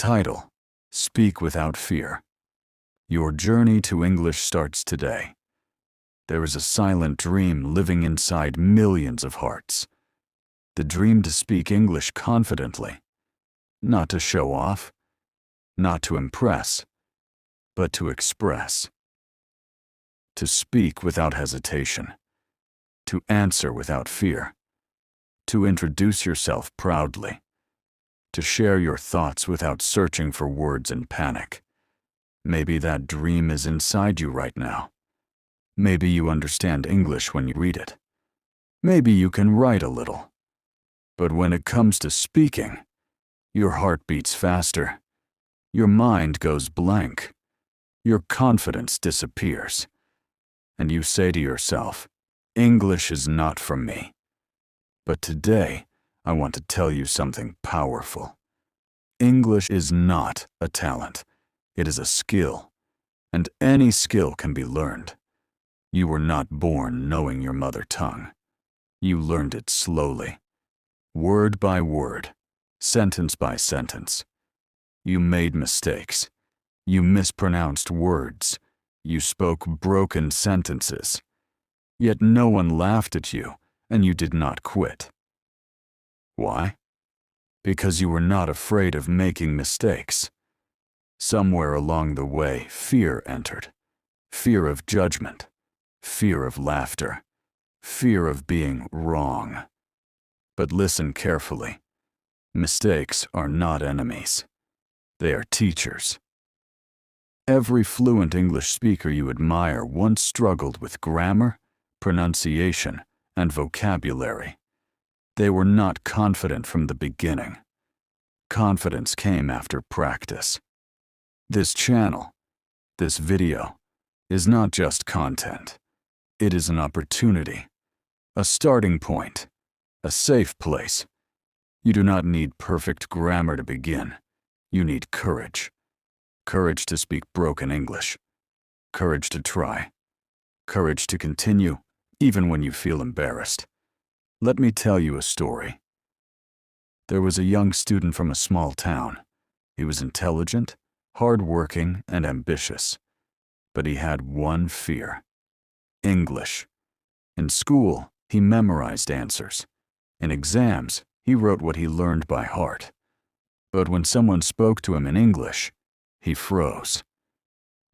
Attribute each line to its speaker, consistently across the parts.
Speaker 1: Title: Speak Without Fear. Your journey to English starts today. There is a silent dream living inside millions of hearts. The dream to speak English confidently. Not to show off, not to impress, but to express. To speak without hesitation. To answer without fear. To introduce yourself proudly. To share your thoughts without searching for words in panic. Maybe that dream is inside you right now. Maybe you understand English when you read it. Maybe you can write a little. But when it comes to speaking, your heart beats faster. Your mind goes blank. Your confidence disappears. And you say to yourself, English is not for me. But today, I want to tell you something powerful. English is not a talent. It is a skill. And any skill can be learned. You were not born knowing your mother tongue. You learned it slowly. Word by word. Sentence by sentence. You made mistakes. You mispronounced words. You spoke broken sentences. Yet no one laughed at you, and you did not quit. Why? Because you were not afraid of making mistakes. Somewhere along the way, fear entered. Fear of judgment. Fear of laughter. Fear of being wrong. But listen carefully. Mistakes are not enemies. They are teachers. Every fluent English speaker you admire once struggled with grammar, pronunciation, and vocabulary. They were not confident from the beginning. Confidence came after practice. This channel, this video, is not just content. It is an opportunity, a starting point, a safe place. You do not need perfect grammar to begin. You need courage. Courage to speak broken English. Courage to try. Courage to continue, even when you feel embarrassed. Let me tell you a story. There was a young student from a small town. He was intelligent, hardworking, and ambitious. But he had one fear: English. In school, he memorized answers. In exams, he wrote what he learned by heart. But when someone spoke to him in English, he froze.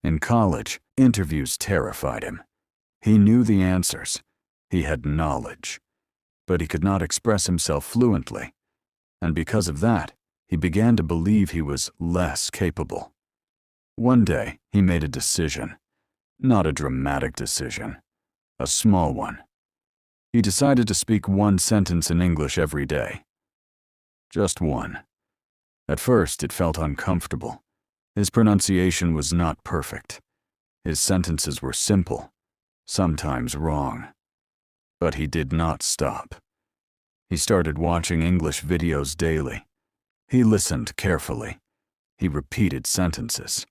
Speaker 1: In college, interviews terrified him. He knew the answers. He had knowledge. But he could not express himself fluently. And because of that, he began to believe he was less capable. One day, he made a decision. Not a dramatic decision. A small one. He decided to speak one sentence in English every day. Just one. At first, it felt uncomfortable. His pronunciation was not perfect. His sentences were simple, sometimes wrong. But he did not stop. He started watching English videos daily. He listened carefully. He repeated sentences.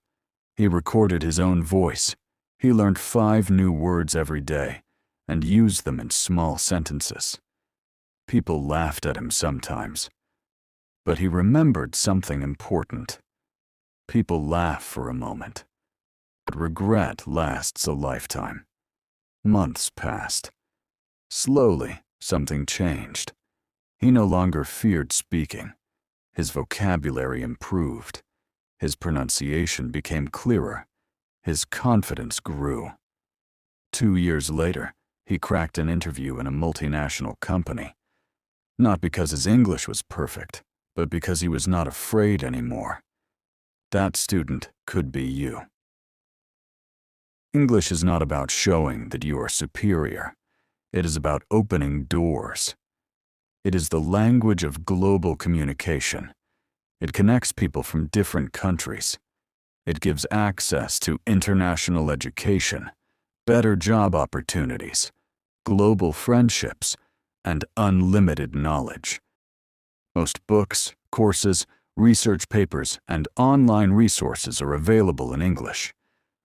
Speaker 1: He recorded his own voice. He learned 5 new words every day and used them in small sentences. People laughed at him sometimes. But he remembered something important. People laugh for a moment, but regret lasts a lifetime. Months passed. Slowly, something changed. He no longer feared speaking. His vocabulary improved. His pronunciation became clearer. His confidence grew. 2 years later, he cracked an interview in a multinational company. Not because his English was perfect, but because he was not afraid anymore. That student could be you. English is not about showing that you are superior. It is about opening doors. It is the language of global communication. It connects people from different countries. It gives access to international education, better job opportunities, global friendships, and unlimited knowledge. Most books, courses, research papers, and online resources are available in English.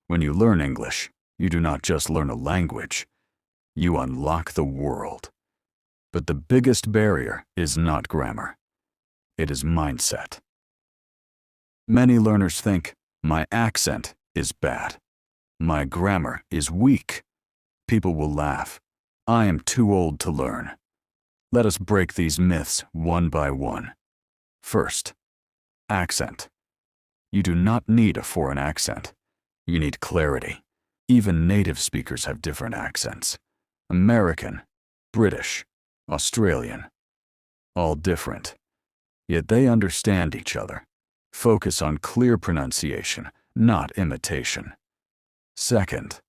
Speaker 1: When you learn English, you do not just learn a language. You unlock the world. But the biggest barrier is not grammar. It is mindset. Many learners think, my accent is bad. My grammar is weak. People will laugh. I am too old to learn. Let us break these myths one by one. First, accent. You do not need a foreign accent. You need clarity. Even native speakers have different accents. American, British, Australian. All different. Yet they understand each other. Focus on clear pronunciation, not imitation. Second,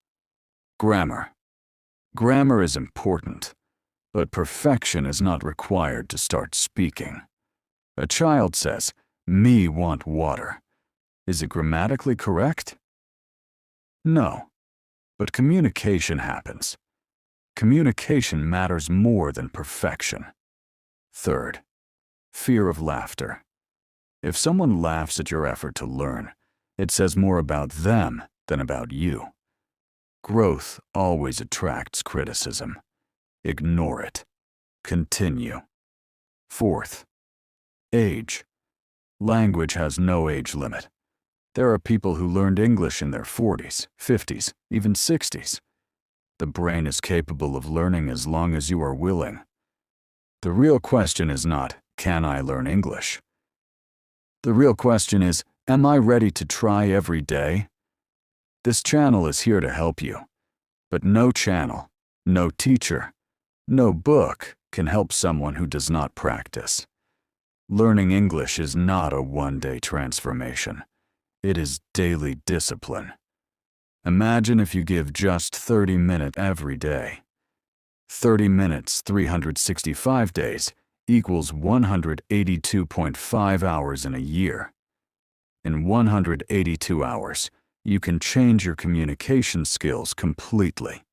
Speaker 1: grammar. Grammar is important, but perfection is not required to start speaking. A child says, "Me want water." Is it grammatically correct? No, but communication happens. Communication matters more than perfection. Third, fear of laughter. If someone laughs at your effort to learn, it says more about them than about you. Growth always attracts criticism. Ignore it. Continue. Fourth, age. Language has no age limit. There are people who learned English in their 40s, 50s, even 60s. The brain is capable of learning as long as you are willing. The real question is not, can I learn English? The real question is, am I ready to try every day? This channel is here to help you. But no channel, no teacher, no book can help someone who does not practice. Learning English is not a one-day transformation. It is daily discipline. Imagine if you give just 30 minutes every day. 30 minutes, 365 days, equals 182.5 hours in a year. In 182 hours, you can change your communication skills completely.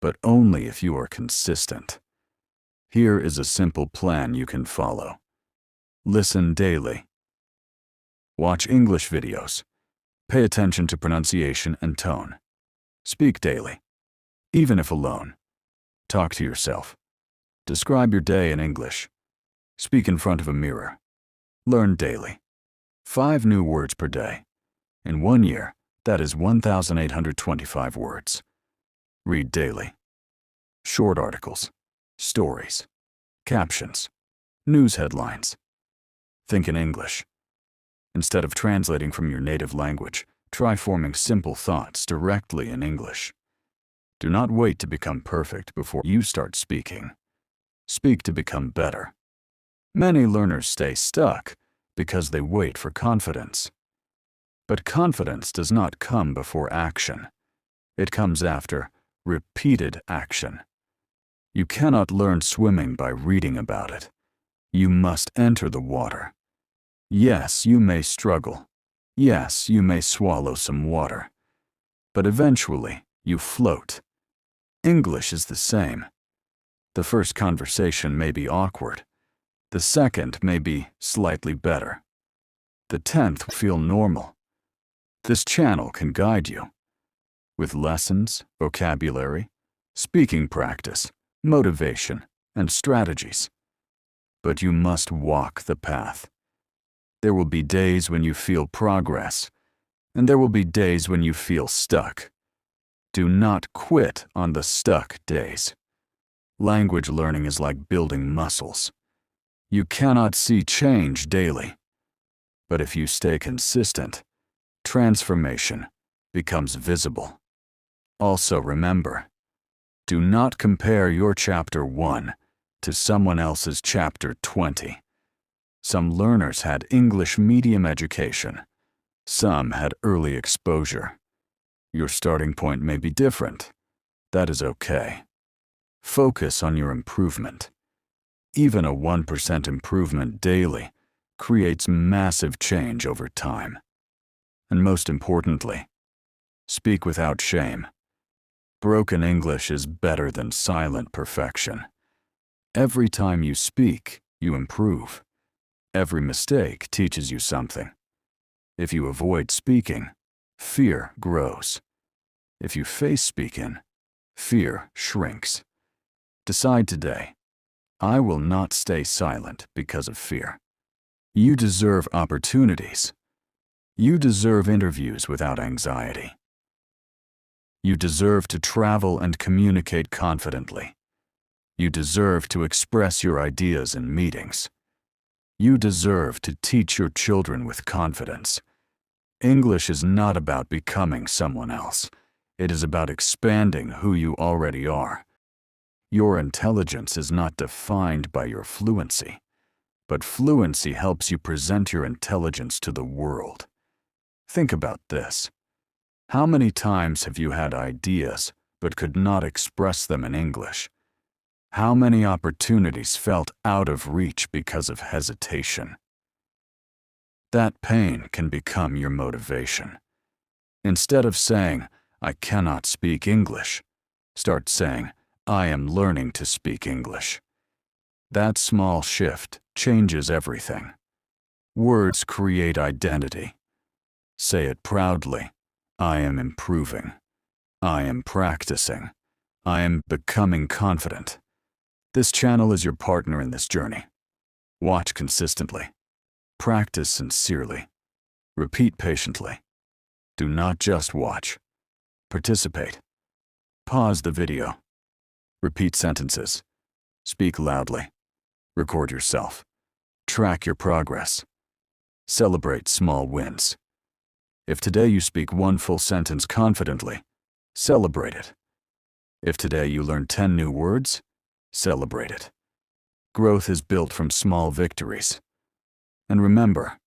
Speaker 1: But only if you are consistent. Here is a simple plan you can follow. Listen daily. Watch English videos. Pay attention to pronunciation and tone. Speak daily, even if alone. Talk to yourself. Describe your day in English. Speak in front of a mirror. Learn daily. 5 new words per day. In 1 year, that is 1,825 words. Read daily. Short articles, stories, captions, news headlines. Think in English. Instead of translating from your native language, try forming simple thoughts directly in English. Do not wait to become perfect before you start speaking. Speak to become better. Many learners stay stuck because they wait for confidence. But confidence does not come before action. It comes after repeated action. You cannot learn swimming by reading about it. You must enter the water. Yes, you may struggle. Yes, you may swallow some water. But eventually, you float. English is the same. The first conversation may be awkward. The second may be slightly better. The 10th will feel normal. This channel can guide you. With lessons, vocabulary, speaking practice, motivation, and strategies. But you must walk the path. There will be days when you feel progress, and there will be days when you feel stuck. Do not quit on the stuck days. Language learning is like building muscles. You cannot see change daily. But if you stay consistent, transformation becomes visible. Also remember, do not compare your chapter 1 to someone else's chapter 20. Some learners had English medium education. Some had early exposure. Your starting point may be different. That is okay. Focus on your improvement. Even a 1% improvement daily creates massive change over time. And most importantly, speak without shame. Broken English is better than silent perfection. Every time you speak, you improve. Every mistake teaches you something. If you avoid speaking, fear grows. If you face speaking, fear shrinks. Decide today, I will not stay silent because of fear. You deserve opportunities. You deserve interviews without anxiety. You deserve to travel and communicate confidently. You deserve to express your ideas in meetings. You deserve to teach your children with confidence. English is not about becoming someone else. It is about expanding who you already are. Your intelligence is not defined by your fluency, but fluency helps you present your intelligence to the world. Think about this. How many times have you had ideas but could not express them in English? How many opportunities felt out of reach because of hesitation? That pain can become your motivation. Instead of saying, "I cannot speak English," start saying, "I am learning to speak English." That small shift changes everything. Words create identity. Say it proudly. I am improving. I am practicing. I am becoming confident. This channel is your partner in this journey. Watch consistently. Practice sincerely. Repeat patiently. Do not just watch. Participate. Pause the video. Repeat sentences. Speak loudly. Record yourself. Track your progress. Celebrate small wins. If today you speak one full sentence confidently, celebrate it. If today you learn 10 new words, celebrate it. Growth is built from small victories. And remember,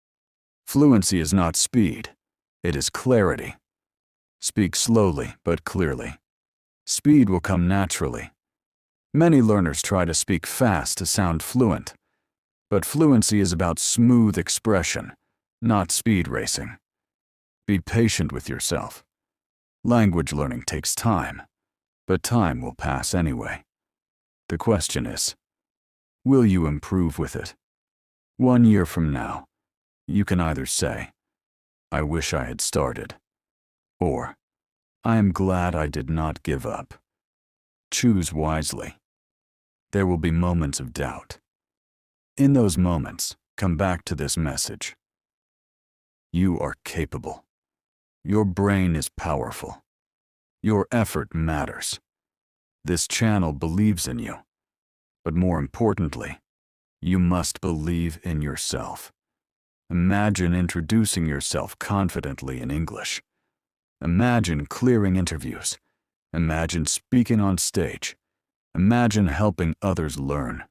Speaker 1: fluency is not speed, it is clarity. Speak slowly but clearly. Speed will come naturally. Many learners try to speak fast to sound fluent, but fluency is about smooth expression, not speed racing. Be patient with yourself. Language learning takes time, but time will pass anyway. The question is, will you improve with it? 1 year from now, you can either say, "I wish I had started," or, "I am glad I did not give up." Choose wisely. There will be moments of doubt. In those moments, come back to this message. You are capable. Your brain is powerful. Your effort matters. This channel believes in you. But more importantly, you must believe in yourself. Imagine introducing yourself confidently in English. Imagine clearing interviews. Imagine speaking on stage. Imagine helping others learn.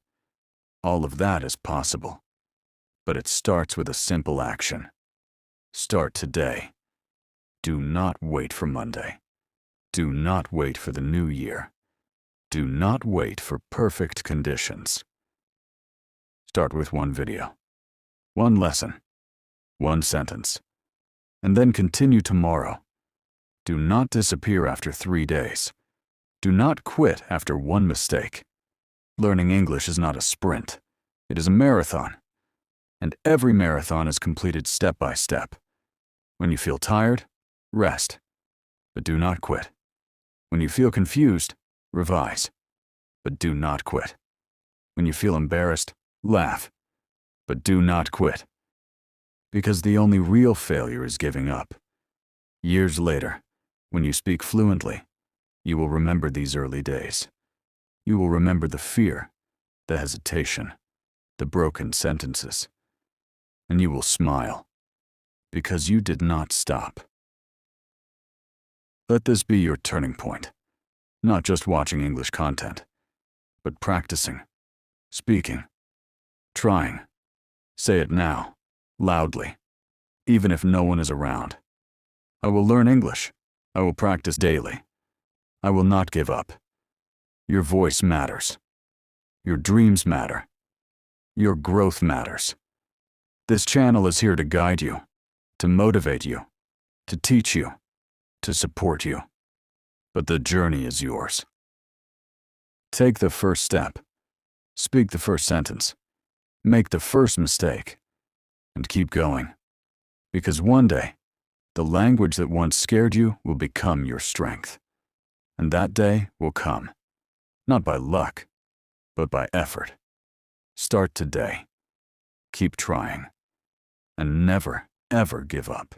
Speaker 1: All of that is possible. But it starts with a simple action. Start today. Do not wait for Monday. Do not wait for the new year. Do not wait for perfect conditions. Start with one video, one lesson, one sentence, and then continue tomorrow. Do not disappear after 3 days. Do not quit after one mistake. Learning English is not a sprint. It is a marathon. And every marathon is completed step by step. When you feel tired, rest. But do not quit. When you feel confused, revise. But do not quit. When you feel embarrassed, laugh. But do not quit. Because the only real failure is giving up. Years later, when you speak fluently, you will remember these early days. You will remember the fear, the hesitation, the broken sentences. And you will smile, because you did not stop. Let this be your turning point. Not just watching English content, but practicing, speaking, trying. Say it now, loudly, even if no one is around. I will learn English. I will practice daily. I will not give up. Your voice matters. Your dreams matter. Your growth matters. This channel is here to guide you, to motivate you, to teach you, to support you. But the journey is yours. Take the first step. Speak the first sentence. Make the first mistake. And keep going. Because one day, the language that once scared you will become your strength. And that day will come, not by luck, but by effort. Start today. Keep trying. And never, ever give up.